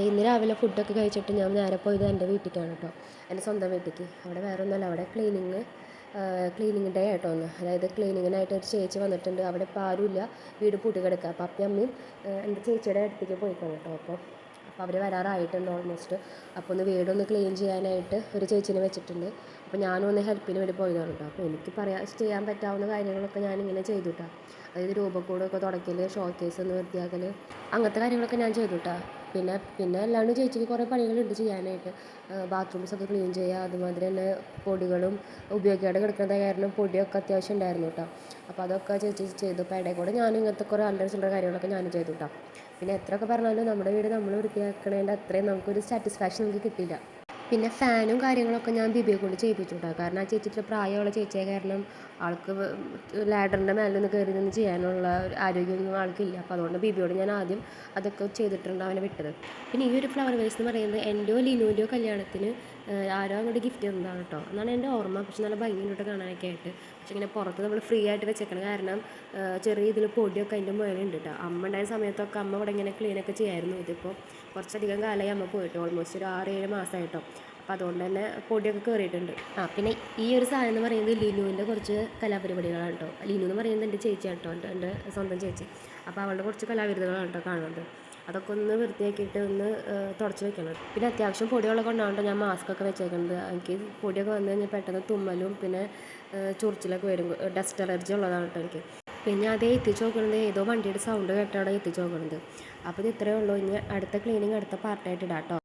ഇന്ന് രാവിലെ ഫുഡൊക്കെ കഴിച്ചിട്ട് ഞാൻ നേരെ പോയത് എൻ്റെ വീട്ടിലേക്കാണ് കേട്ടോ, എൻ്റെ സ്വന്തം വീട്ടിലേക്ക്. അവിടെ വേറെ ഒന്നുമല്ല, അവിടെ ക്ലീനിങ് ഡേ ആയിട്ടോ ഒന്ന്, അതായത് ക്ലീനിങ്ങിനായിട്ട് ഒരു ചേച്ചി വന്നിട്ടുണ്ട്. അവിടെ ഇപ്പോൾ ആരുമില്ല, വീട് പൂട്ടി കിടക്കുക. അപ്പോൾ അപ്പയും അമ്മയും എൻ്റെ ചേച്ചിയുടെ അടുത്തേക്ക് പോയിക്കാണ് കേട്ടോ. അപ്പോൾ അവർ വരാറായിട്ടുണ്ട് ഓൾമോസ്റ്റ്. അപ്പോൾ ഒന്ന് വീടൊന്ന് ക്ലീൻ ചെയ്യാനായിട്ട് ഒരു ചേച്ചീനെ വെച്ചിട്ടുണ്ട്. അപ്പോൾ ഞാനും ഒന്ന് ഹെൽപ്പിന് വേണ്ടി പോയതാണ് കേട്ടോ. അപ്പോൾ എനിക്ക് ചെയ്യാൻ പറ്റാവുന്ന കാര്യങ്ങളൊക്കെ ഞാനിങ്ങനെ ചെയ്തു കേട്ടോ. അതായത് രൂപക്കൂടൊക്കെ തുടയ്ക്കൽ, ഷോക്കേസ് ഒന്ന് വൃത്തിയാക്കൽ, അങ്ങനത്തെ കാര്യങ്ങളൊക്കെ ഞാൻ ചെയ്തു കേട്ടോ. പിന്നെ അല്ലാണ്ട് ചേച്ചിക്ക് കുറേ പണികളുണ്ട് ചെയ്യാനായിട്ട്. ബാത്റൂംസൊക്കെ ക്ലീൻ ചെയ്യുക, അതുമാതിരി തന്നെ പൊടികളും ഉപയോഗിക്കാതെ കിടക്കുന്നത് കാരണം പൊടിയൊക്കെ അത്യാവശ്യം ഉണ്ടായിരുന്നു കേട്ടോ. അപ്പോൾ അതൊക്കെ ചേച്ചി ചെയ്തു. അപ്പോൾ ഇടയിൽ കൂടെ ഞാനും ഇങ്ങനത്തെ കുറേ അല്ലറ ചില്ലറ കാര്യങ്ങളൊക്കെ ഞാനും ചെയ്തു കേട്ടോ. പിന്നെ എത്രയൊക്കെ പറഞ്ഞാലും നമ്മുടെ വീട് നമ്മൾ വൃത്തിയാക്കണേൻ്റെ അത്രയും നമുക്കൊരു സാറ്റിസ്ഫാക്ഷൻ നമുക്ക് കിട്ടില്ല. പിന്നെ ഫാനും കാര്യങ്ങളൊക്കെ ഞാൻ ബിബിയെ കൊണ്ട് ചെയ്യിപ്പിച്ചു കേട്ടോ. കാരണം ആ ചേച്ചി ഇത്ര പ്രായമുള്ള ചേച്ചിയെ കാരണം ആൾക്ക് ലാഡറിൻ്റെ മേലൊന്ന് കയറി നിന്ന് ചെയ്യാനുള്ള ആരോഗ്യമൊന്നും ആൾക്കില്ല. അപ്പോൾ അതുകൊണ്ട് ബിബിയോട് ഞാൻ ആദ്യം അതൊക്കെ ചെയ്തിട്ടുണ്ട് അവനെ വിട്ടത്. പിന്നെ ഈ ഒരു ഫ്ലവർ വേസ് എന്ന് പറയുന്നത് എൻ്റെയോ ലിനുവിൻ്റെയോ കല്യാണത്തിന് ആരോ അങ്ങോട്ട് ഗിഫ്റ്റ് തന്നതാണ് കേട്ടോ. എന്നാണ് എൻ്റെ ഓർമ്മ. പക്ഷെ നല്ല ഭംഗിയുണ്ട് കാണാനൊക്കെ ആയിട്ട്. പക്ഷെ ഇങ്ങനെ പുറത്ത് നമ്മൾ ഫ്രീ ആയിട്ട് വെച്ചേക്കണം, കാരണം ചെറിയ ഇതിൽ പൊടിയൊക്കെ അതിൻ്റെ മുകളിലുണ്ട് കേട്ടോ. അമ്മ ഉണ്ടായ സമയത്തൊക്കെ അമ്മ ഇവിടെ ഇങ്ങനെ ക്ലീനൊക്കെ ചെയ്യായിരുന്നു. ഇതിപ്പോൾ കുറച്ചധികം കാലമായി അമ്മ പോയിട്ട്, ഓൾമോസ്റ്റ് ഒരു 6-7 മാസമായിട്ടോ. അപ്പോൾ അതുകൊണ്ട് തന്നെ പൊടിയൊക്കെ കയറിയിട്ടുണ്ട്. പിന്നെ ഈ ഒരു സാധനം എന്ന് പറയുന്നത് ലിനുവിൻ്റെ കുറച്ച് കലാപരിപാടികളാണ് കേട്ടോ. ലിനു എന്ന് പറയുന്നത് എൻ്റെ ചേച്ചിയാണ് കേട്ടോ, എൻ്റെ സ്വന്തം ചേച്ചി. അപ്പോൾ അവളുടെ കുറച്ച് കലാവിരുദ്ധകളാണ് കേട്ടോ കാണുന്നത്. അതൊക്കെ ഒന്ന് വൃത്തിയാക്കിയിട്ട് ഒന്ന് തുടച്ച് വെക്കണം. പിന്നെ അത്യാവശ്യം പൊടികളൊക്കെ ഉണ്ടാകട്ടോ ഞാൻ മാസ്കൊക്കെ വെച്ചേക്കുന്നത്. എനിക്ക് പൊടിയൊക്കെ വന്നു കഴിഞ്ഞാൽ പെട്ടെന്ന് തുമ്മലും പിന്നെ ചൊറിച്ചിലൊക്കെ വരും. ഡസ്റ്റ് അലർജി ഉള്ളതാണ് കേട്ടോ എനിക്ക്. പിന്നെ അതേ എത്തിച്ച് നോക്കണത് ഏതോ വണ്ടിയുടെ സൗണ്ട് കേട്ടാണ് എത്തിച്ച് നോക്കണത്. അപ്പോൾ ഇത് ഇത്രയേ ഉള്ളൂ. ഇനി അടുത്ത ക്ലീനിങ് അടുത്ത പാർട്ടായിട്ട് ഇടാം കേട്ടോ.